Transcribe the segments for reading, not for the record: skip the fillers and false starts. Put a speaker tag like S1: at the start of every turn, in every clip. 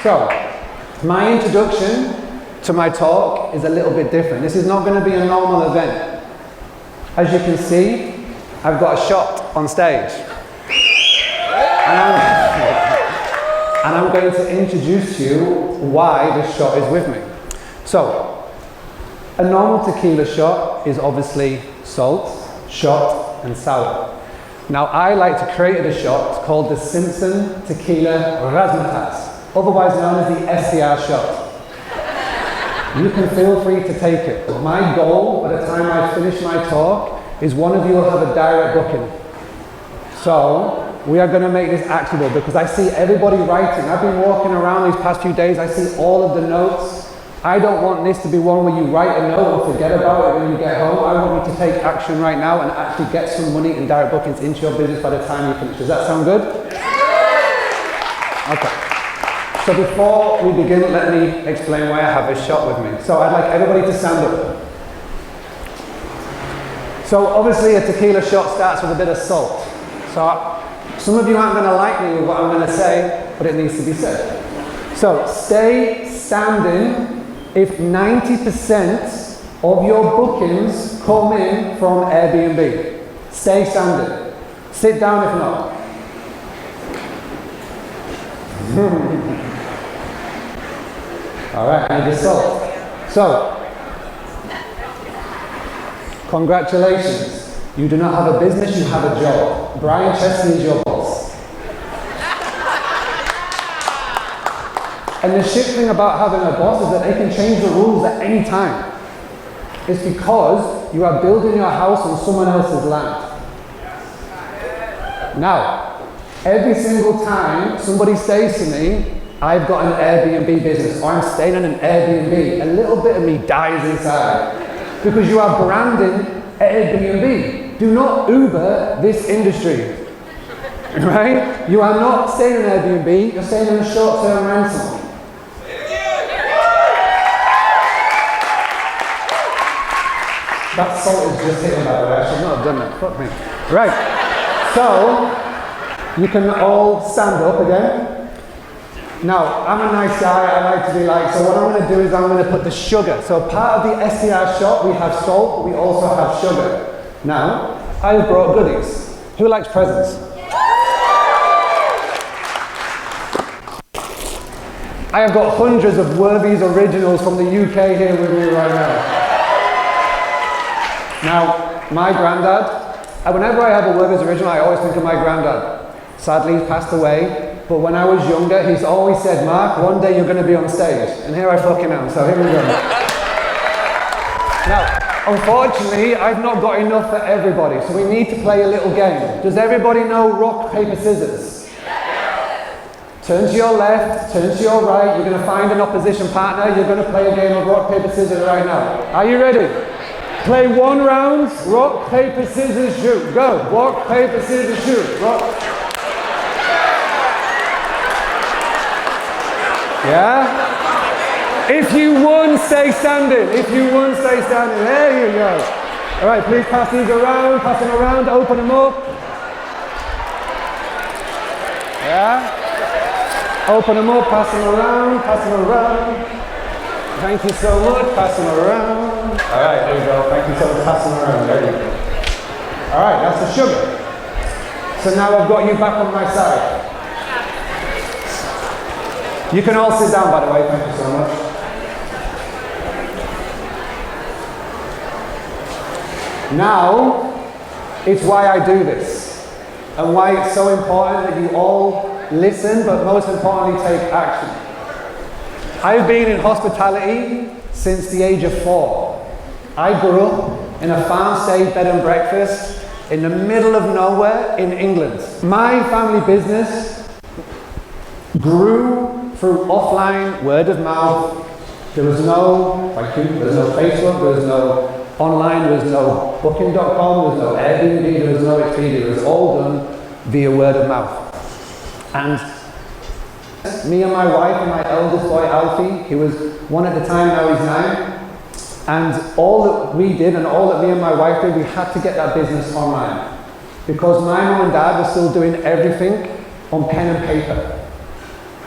S1: So, my introduction to my talk is a little bit different. This is not going to be a normal event. As you can see, I've got a shot on stage. And I'm going to introduce you why this shot is with me. So, a normal tequila shot is obviously salt, shot, and sour. Now, I like to create a shot called the Simpson Tequila Razzmatazz, otherwise known as the SDR shot. You can feel free to take it. My goal, by the time I finish my talk, is one of you will have a direct booking. So, we are going to make this actionable because I see everybody writing. I've been walking around these past few days, I see all of the notes. I don't want this to be one where you write a note and forget about it when you get home. I want you to take action right now and actually get some money and direct bookings into your business by the time you finish. Does that sound good? Okay. So before we begin, let me explain why I have this shot with me. So I'd like everybody to stand up. So obviously a tequila shot starts with a bit of salt. So some of you aren't going to like me with what I'm going to say, but it needs to be said. So stay standing if 90% of your bookings come in from Airbnb. Stay standing. Sit down if not. All right, I need the salt. So, congratulations. You do not have a business, you have a job. Brian Chesney is your boss. And the shit thing about having a boss is that they can change the rules at any time. It's because you are building your house on someone else's land. Now, every single time somebody says to me, I've got an Airbnb business, or I'm staying in an Airbnb, a little bit of me dies inside. Because you are branding Airbnb. Do not Uber this industry. Right? You are not staying in Airbnb, you're staying in a short-term rental. That salt is just hitting, by the way. I should not have done that. Fuck me. Right. So, you can all stand up again. Now, I'm a nice guy. I like to be like, so what I'm going to do is I'm going to put the sugar. So part of the SDR shot, we have salt, but we also have sugar. Now, I've brought goodies. Who likes presents? I have got hundreds of Worthy's originals from the UK here with me right now. Now, my granddad, whenever I have a Worthy's original, I always think of my granddad. Sadly, he's passed away. But when I was younger, he's always said, Mark, one day you're going to be on stage. And here I fucking am, so here we go. Now, unfortunately, I've not got enough for everybody, so we need to play a little game. Does everybody know rock, paper, scissors? Turn to your left, turn to your right, you're going to find an opposition partner, you're going to play a game of rock, paper, scissors right now. Are you ready? Play one round, rock, paper, scissors, shoot. Go. Rock, paper, scissors, shoot. Rock. Yeah? If you won, stay standing. If you won, stay standing. There you go. All right, please pass these around, pass them around, open them up. Yeah? Open them up, pass them around, pass them around. Thank you so much, pass them around. All right, there you go. Thank you so much, pass them around. There you go. All right, that's the sugar. So now I've got you back on my side. You can all sit down, by the way, thank you so much. Now, it's why I do this, and why it's so important that you all listen, but most importantly, take action. I've been in hospitality since the age of 4. I grew up in a farm-stay bed and breakfast in the middle of nowhere in England. My family business grew through offline word of mouth. There was no Facebook, there was no online, there was no booking.com, there was no Airbnb, there was no Expedia. It was all done via word of mouth. And me and my wife and my eldest boy Alfie, he was 1 at the time, now he's 9. And all that we did and all that me and my wife did, we had to get that business online. Because my mum and dad were still doing everything on pen and paper.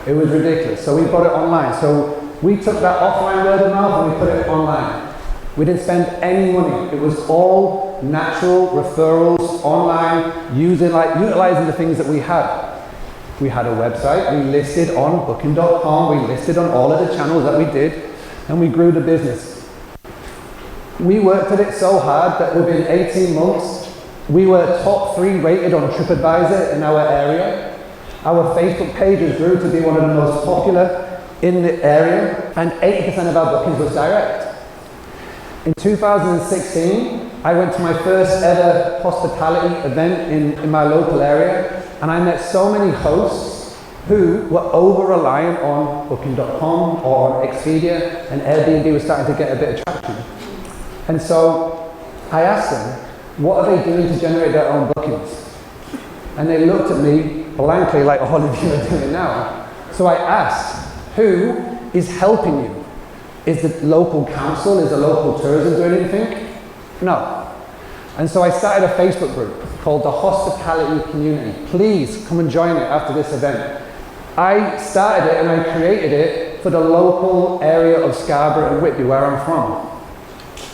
S1: It was ridiculous. So we brought it online. So we took that offline word of mouth and we put it online. We didn't spend any money. It was all natural referrals online, utilizing the things that we had. We had a website, we listed on booking.com, we listed on all of the channels that we did, and we grew the business. We worked at it so hard that within 18 months, we were top 3 rated on TripAdvisor in our area. Our Facebook pages grew to be one of the most popular in the area, and 80% of our bookings was direct. In 2016, I went to my first ever hospitality event in my local area, and I met so many hosts who were over-reliant on Booking.com or on Expedia, and Airbnb was starting to get a bit of traction. And so I asked them, what are they doing to generate their own bookings? And they looked at me blankly like all of you are doing now. So I asked, who is helping you? Is the local council, is the local tourism doing anything? No. And so I started a Facebook group called the Hospitality Community. Please come and join it after this event. I started it and I created it for the local area of Scarborough and Whitby, where I'm from.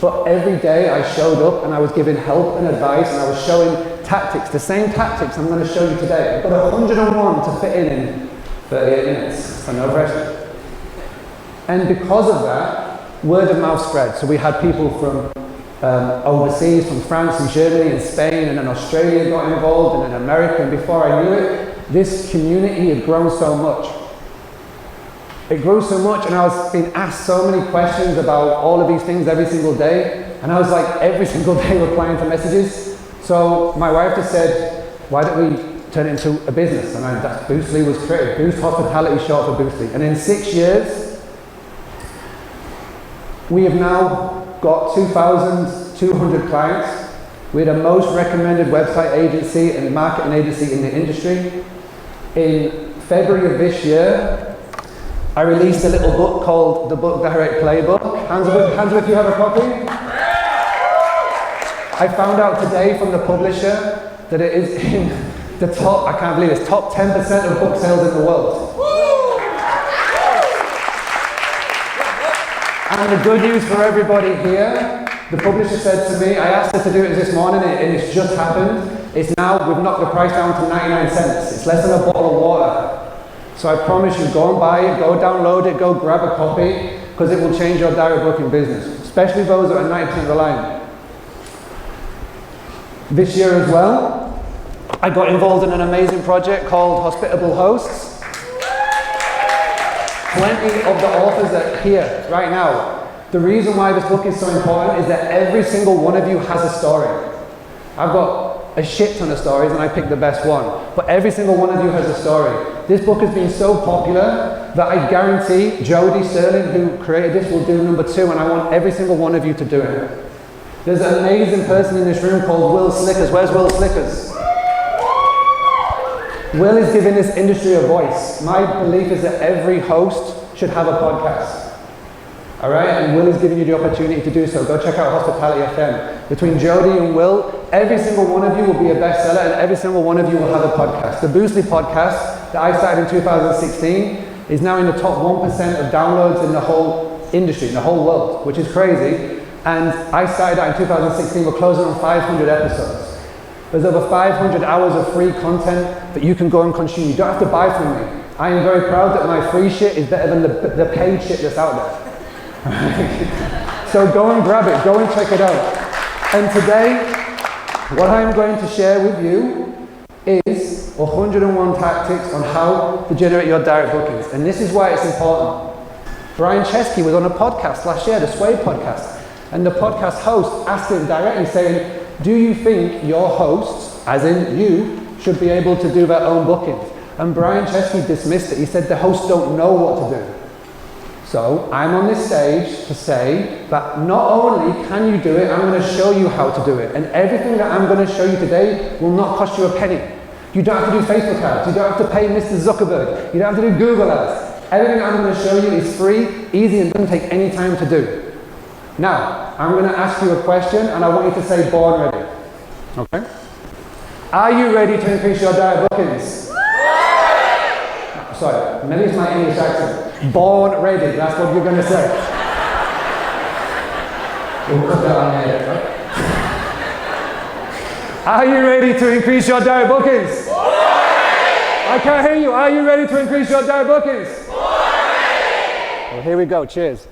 S1: But every day I showed up and I was giving help and advice, and I was showing tactics, the same tactics I'm going to show you today. I've got 101 to fit in 38 minutes, so no pressure. And because of that, word of mouth spread. So we had people from overseas, from France and Germany and Spain, and then Australia got involved, and then America, and before I knew it, this community had grown so much. It grew so much, and I was being asked so many questions about all of these things every single day, and I was like every single day replying to messages. So my wife just said, why don't we turn it into a business? And that Boostly was created. Boost Hospitality, short for Boostly. And in 6 years, we have now got 2,200 clients. We're the most recommended website agency and marketing agency in the industry. In February of this year, I released a little book called the Book Direct Playbook. Hands up if you have a copy. I found out today from the publisher that it is in the top, I can't believe it's top 10% of book sales in the world. And the good news for everybody here, the publisher said to me, I asked her to do it this morning and it's just happened. It's now, we've knocked the price down to 99 cents. It's less than a bottle of water. So I promise you, go and buy it, go download it, go grab a copy, because it will change your direct booking business, especially those that are 90% reliant. This year as well, I got involved in an amazing project called Hospitable Hosts. Plenty of the authors that are here right now. The reason why this book is so important is that every single one of you has a story. I've got a shit ton of stories and I picked the best one, but every single one of you has a story. This book has been so popular that I guarantee Jody Sterling, who created this, will do number 2, and I want every single one of you to do it. There's an amazing person in this room called Will Slickers. Where's Will Slickers? Will is giving this industry a voice. My belief is that every host should have a podcast. All right, and Will is giving you the opportunity to do so. Go check out Hospitality FM. Between Jody and Will, every single one of you will be a bestseller, and every single one of you will have a podcast. The Boostly podcast that I started in 2016 is now in the top 1% of downloads in the whole industry, in the whole world, which is crazy. And I started out in 2016. We're closing on 500 episodes. There's over 500 hours of free content that you can go and consume. You don't have to buy from me. I am very proud that my free shit is better than the paid shit that's out there. So go and grab it, go and check it out. And today, what I'm going to share with you is 101 tactics on how to generate your direct bookings. And this is why it's important. Brian Chesky was on a podcast last year, the Sway podcast, and the podcast host asked him directly saying, do you think your hosts, as in you, should be able to do their own bookings? And Brian Chesky dismissed it. He said the hosts don't know what to do. So I'm on this stage to say that not only can you do it, I'm going to show you how to do it. And everything that I'm going to show you today will not cost you a penny. You don't have to do Facebook ads. You don't have to pay Mr. Zuckerberg. You don't have to do Google ads. Everything I'm going to show you is free, easy, and doesn't take any time to do. Now, I'm going to ask you a question, and I want you to say born ready. Okay? Are you ready to increase your direct bookings? So sorry, maybe it's my English accent. Born ready, that's what you're going to say. We'll put that on there. Are you ready to increase your direct bookings? I can't hear you. Are you ready to increase your direct bookings? Well, here we go. Cheers.